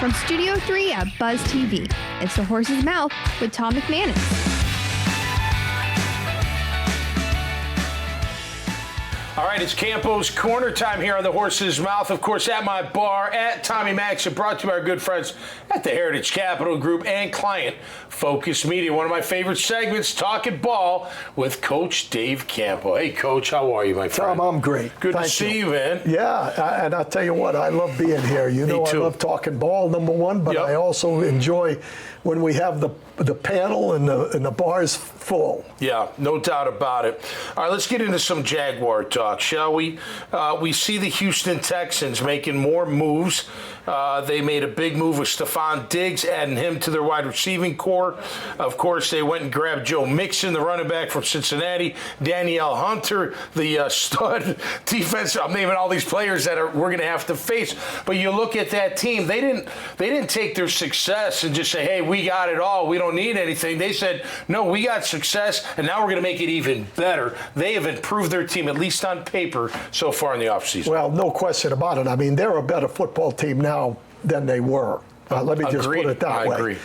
From Studio 3 at Buzz TV, it's The Horse's Mouth with Tom McManus. All right, it's Campo's Corner time here on The Horse's Mouth. Of course, at my bar, at Tommy Max, and brought to you by our good friends at the Heritage Capital Group and Client Focus Media. One of my favorite segments, Talking Ball with Coach Dave Campo. Hey, Coach, how are you, my friend? Tom, I'm great. Good to see you, man. Yeah, and I'll tell you what, I love being here. You know, I love talking ball, number one, but I also enjoy when we have the panel and the bars full. Yeah, no doubt about it. All right, let's get into some Jaguar talk, shall we? We see the Houston Texans making more moves. They made a big move with Stephon Diggs, adding him to their wide receiving core. Of course, they went and grabbed Joe Mixon, the running back from Cincinnati, Danielle Hunter, the stud defense. I'm naming all these players that we're going to have to face. But you look at that team, they didn't take their success and just say, hey, we got it all. We don't need anything. They said, no, we got success, and now we're going to make it even better. They have improved their team, at least on paper, so far in the offseason. Well, no question about it. I mean, they're a better football team now than they were. Let me just put it that way. I agree.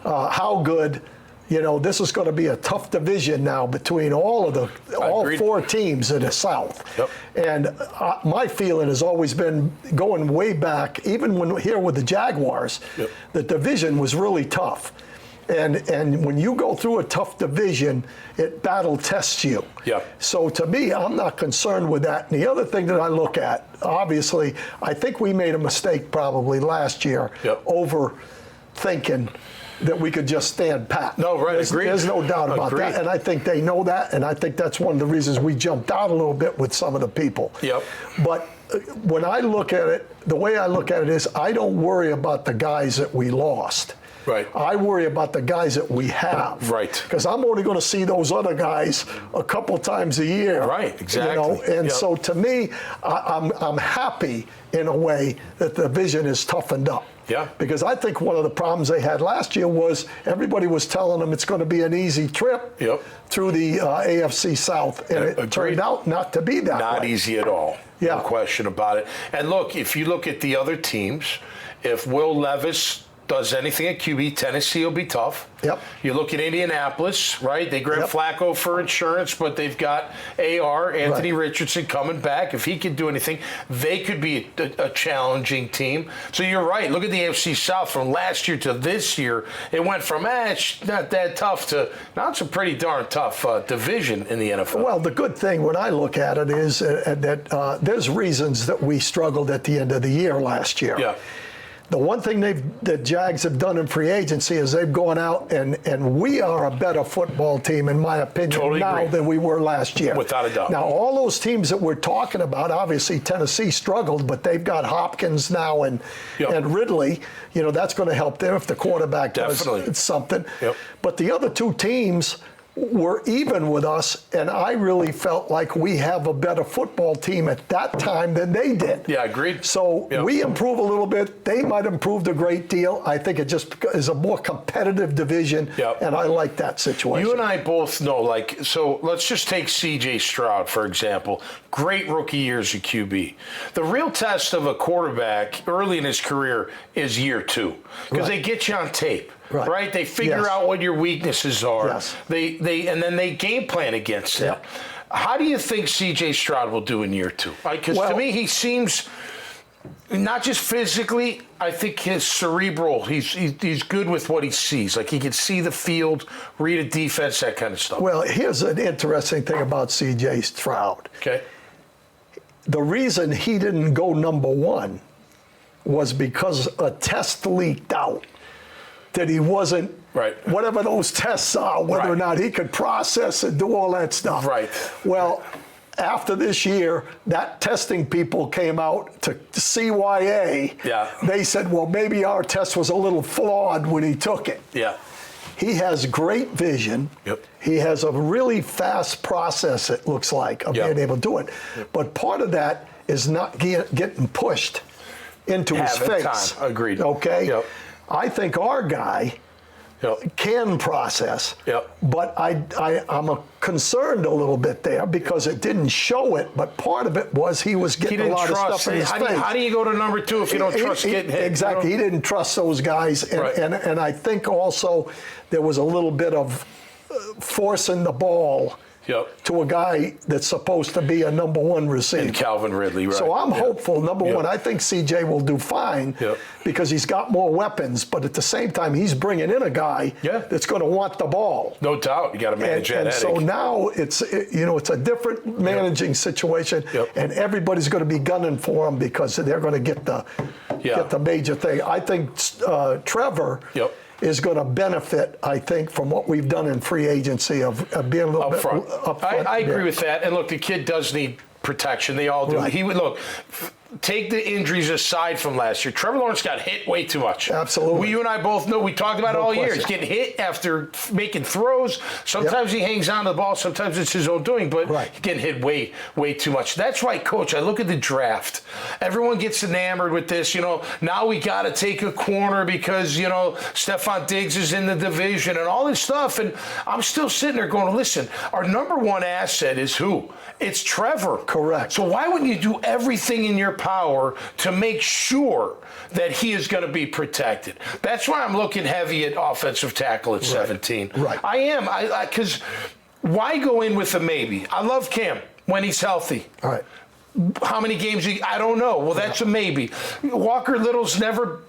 How good, you know, this is going to be a tough division now between all four teams in the South. Yep. And my feeling has always been, going way back, even when here with the Jaguars, the division was really tough. And when you go through a tough division, it battle tests you. Yeah. So to me, I'm not concerned with that. And the other thing that I look at, obviously, I think we made a mistake probably last year, overthinking that we could just stand pat. No, right, agreed. There's no doubt about that. And I think they know that. And I think that's one of the reasons we jumped out a little bit with some of the people. Yep. But when I look at it, the way I look at it is I don't worry about the guys that we lost. Right. I worry about the guys that we have. Right. Because I'm only going to see those other guys a couple times a year. Right, exactly. You know? And so to me, I'm happy in a way that the division is toughened up. Yeah. Because I think one of the problems they had last year was everybody was telling them it's going to be an easy trip through the AFC South. And it turned out not to be that way. Not easy at all. Yeah. No question about it. And look, if you look at the other teams, if Will Levis does anything at QB, Tennessee will be tough. Yep. You look at Indianapolis, right? They grabbed Flacco for insurance, but they've got AR, Anthony Richardson, coming back. If he could do anything, they could be a challenging team. So you're right. Look at the AFC South from last year to this year. It went from, it's not that tough to, now it's a pretty darn tough division in the NFL. Well, the good thing when I look at it is that there's reasons that we struggled at the end of the year last year. Yeah. The one thing the Jags have done in free agency is they've gone out and we are a better football team, in my opinion, than we were last year. Without a doubt. Now, all those teams that we're talking about, obviously Tennessee struggled, but they've got Hopkins now and Ridley. You know, that's going to help them if the quarterback does something. Yep. But the other two teams were even with us, and I really felt like we have a better football team at that time than they did. Yeah, agreed. So we improve a little bit. They might have improved a great deal. I think it just is a more competitive division, and I like that situation. You and I both know, so let's just take C.J. Stroud, for example. Great rookie years at QB. The real test of a quarterback early in his career is year two, because they get you on tape. Right? They figure out what your weaknesses are. Yes. And then they game plan against it. How do you think C.J. Stroud will do in year two? Because to me, he seems, not just physically, I think his cerebral, he's good with what he sees. Like, he can see the field, read a defense, that kind of stuff. Well, here's an interesting thing about C.J. Stroud. Okay. The reason he didn't go number one was because a test leaked out that he wasn't, whatever those tests are, whether or not he could process and do all that stuff. Right. Well, after this year, that testing people came out to CYA. They said, well, maybe our test was a little flawed when he took it. He has great vision. He has a really fast process, it looks like, of being able to do it. But part of that is not getting pushed into his face. Agreed. Okay? I think our guy can process. Yep. But I'm concerned a little bit there because it didn't show it, but part of it was he was getting a lot of stuff in his face. How do you go to number 2 if you don't trust getting hit? Exactly. He didn't trust those guys. And I think also there was a little bit of forcing the ball to a guy that's supposed to be a number 1 receiver. And Calvin Ridley, right. So I'm hopeful, number 1, I think CJ will do fine because he's got more weapons, but at the same time, he's bringing in a guy that's going to want the ball. No doubt. You got to manage that headache. So now it's a different managing situation, and everybody's going to be gunning for him because they're going to get the major thing. I think Trevor is going to benefit, I think, from what we've done in free agency of being a little bit up front. I agree with that. And look, the kid does need protection. They all do. Right. He would look. Take the injuries aside from last year. Trevor Lawrence got hit way too much. Absolutely. You and I both know. We talked about it all year. He's getting hit after making throws. Sometimes he hangs on to the ball. Sometimes it's his own doing. But he's getting hit way too much. That's why, Coach, I look at the draft. Everyone gets enamored with this. Now we got to take a corner because, Stephon Diggs is in the division and all this stuff. And I'm still sitting there going, listen, our number 1 asset is who? It's Trevor. Correct. So why wouldn't you do everything in your power to make sure that he is going to be protected? That's why I'm looking heavy at offensive tackle at 17. Right. I am. Because why go in with a maybe? I love Cam when he's healthy. All right. How many games? I don't know. Well, that's a maybe. Walker Little's never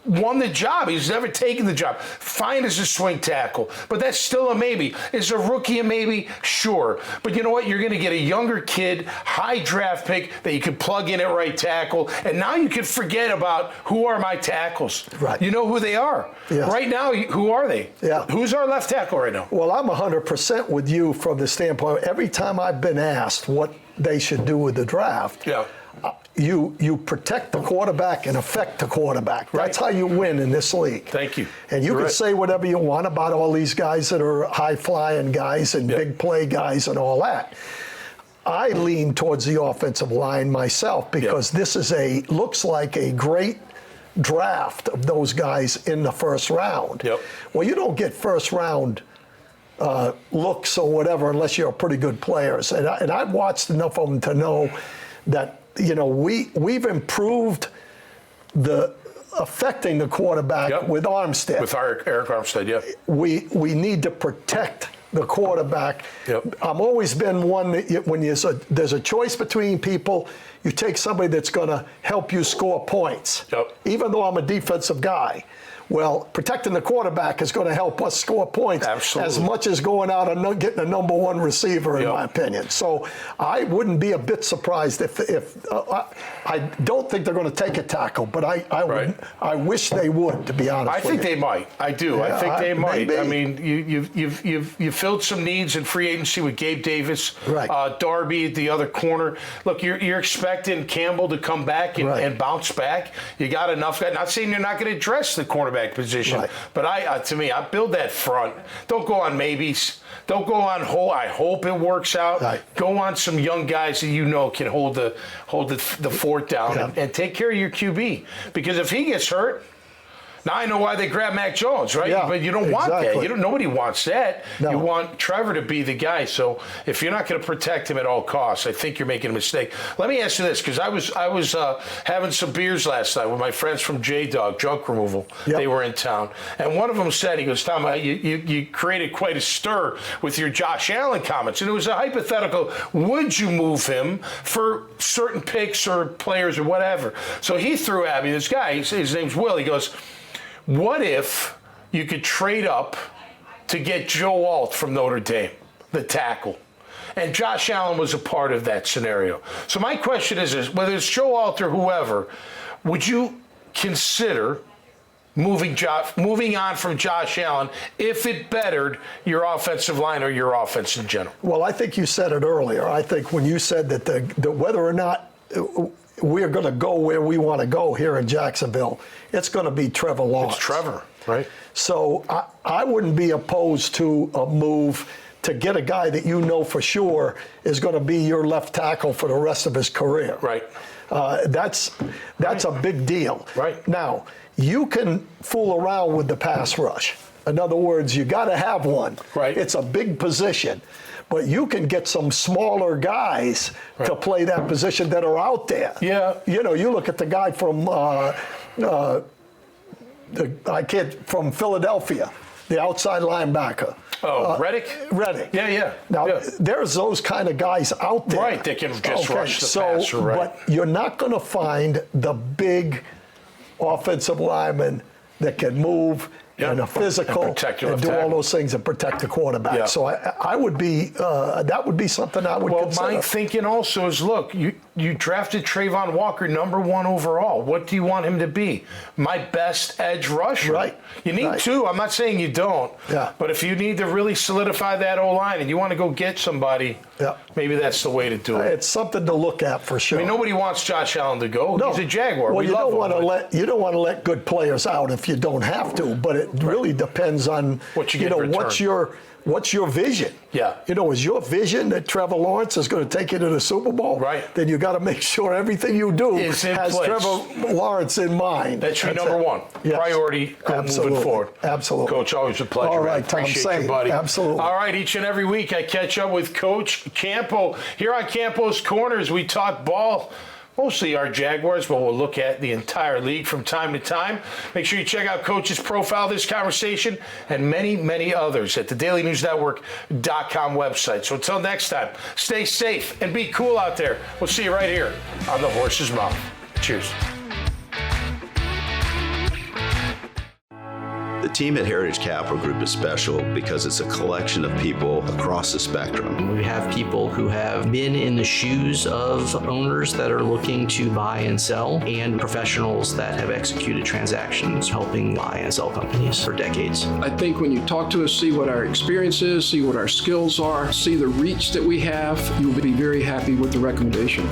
won the job. He's never taken the job. Fine as a swing tackle, but that's still a maybe. Is a rookie a maybe? Sure. But you know what? You're going to get a younger kid, high draft pick that you can plug in at right tackle, and now you can forget about who are my tackles. Right. You know who they are. Yes. Right now, who are they? Yeah. Who's our left tackle right now? Well, I'm 100% with you from the standpoint. Every time I've been asked what they should do with the draft, you protect the quarterback and affect the quarterback. That's how you win in this league. Thank you. And you can say whatever you want about all these guys that are high-flying guys and big play guys and all that. I lean towards the offensive line myself because this is looks like a great draft of those guys in the first round. Well, you don't get first round looks or whatever unless you're a pretty good players. And I've watched enough of them to know that we've improved the affecting the quarterback with Armstead. With Eric Armstead, We need to protect the quarterback. I've always been one that when there's a choice between people, you take somebody that's going to help you score points. Even though I'm a defensive guy. Well, protecting the quarterback is going to help us score points as much as going out and getting a number 1 receiver, in my opinion. So I wouldn't be a bit surprised if I don't think they're going to take a tackle, but I wish they would, to be honest. I think they might. I do. Yeah, I think they might. Maybe. I mean, you've filled some needs in free agency with Gabe Davis, Darby at the other corner. Look, you're expecting Campbell to come back and bounce back. You got enough. Not saying you're not going to address the cornerback position, but to me, I build that front. Don't go on maybes. Don't go on I hope it works out. Go on some young guys that can hold the fort down and take care of your QB. Because if he gets hurt, now I know why they grabbed Mac Jones, right? But you don't want that. Nobody wants that. No. You want Trevor to be the guy. So if you're not going to protect him at all costs, I think you're making a mistake. Let me ask you this, because I was having some beers last night with my friends from J-Dog, Junk Removal. They were in town. And one of them said, he goes, Tom, you created quite a stir with your Josh Allen comments. And it was a hypothetical, would you move him for certain picks or players or whatever? So he threw at me, this guy, his name's Will, he goes, what if you could trade up to get Joe Alt from Notre Dame, the tackle? And Josh Allen was a part of that scenario. So my question is whether it's Joe Alt or whoever, would you consider moving on from Josh Allen if it bettered your offensive line or your offense in general? Well, I think you said it earlier. I think when you said that the whether or not we're going to go where we want to go here in Jacksonville, it's going to be Trevor Lawrence. It's Trevor, right? So I wouldn't be opposed to a move to get a guy that you know for sure is going to be your left tackle for the rest of his career. Right. That's a big deal. Right. Now, you can fool around with the pass rush. In other words, you got to have one. Right. It's a big position. But you can get some smaller guys to play that position that are out there. Yeah. You know, you look at the guy from from Philadelphia, the outside linebacker. Oh, Reddick? Reddick. Yeah. Now, there's those kind of guys out there. Right, they can just rush the passer, right. But you're not going to find the big offensive lineman that can move and a physical and do all those things and protect the quarterback. Yeah. So I would be, that would be something I would consider. Well, my thinking also is, look, you drafted Trayvon Walker #1 overall. What do you want him to be? My best edge rusher. Right. You need two. I'm not saying you don't. Yeah. But if you need to really solidify that O-line and you want to go get somebody, maybe that's the way to do it. It's something to look at for sure. I mean, nobody wants Josh Allen to go. No. He's a Jaguar. Well, you don't want to let good players out if you don't have to, but it really depends on what you get in return. What's your vision? Yeah. You know, is your vision that Trevor Lawrence is going to take you to the Super Bowl? Right. Then you got to make sure everything you do has place. Trevor Lawrence in mind. That's your #1 priority moving forward. Absolutely. Coach, always a pleasure. All right, Tom, appreciate you, buddy. Absolutely. All right, each and every week I catch up with Coach Campo. Here on Campo's Corners, we talk ball. Mostly our Jaguars, but we'll look at the entire league from time to time. Make sure you check out Coach's profile, this conversation, and many, many others at the dailynewsnetwork.com website. So until next time, stay safe and be cool out there. We'll see you right here on The Horse's Mouth. Cheers. The team at Heritage Capital Group is special because it's a collection of people across the spectrum. We have people who have been in the shoes of owners that are looking to buy and sell, and professionals that have executed transactions helping buy and sell companies for decades. I think when you talk to us, see what our experience is, see what our skills are, see the reach that we have, you'll be very happy with the recommendation.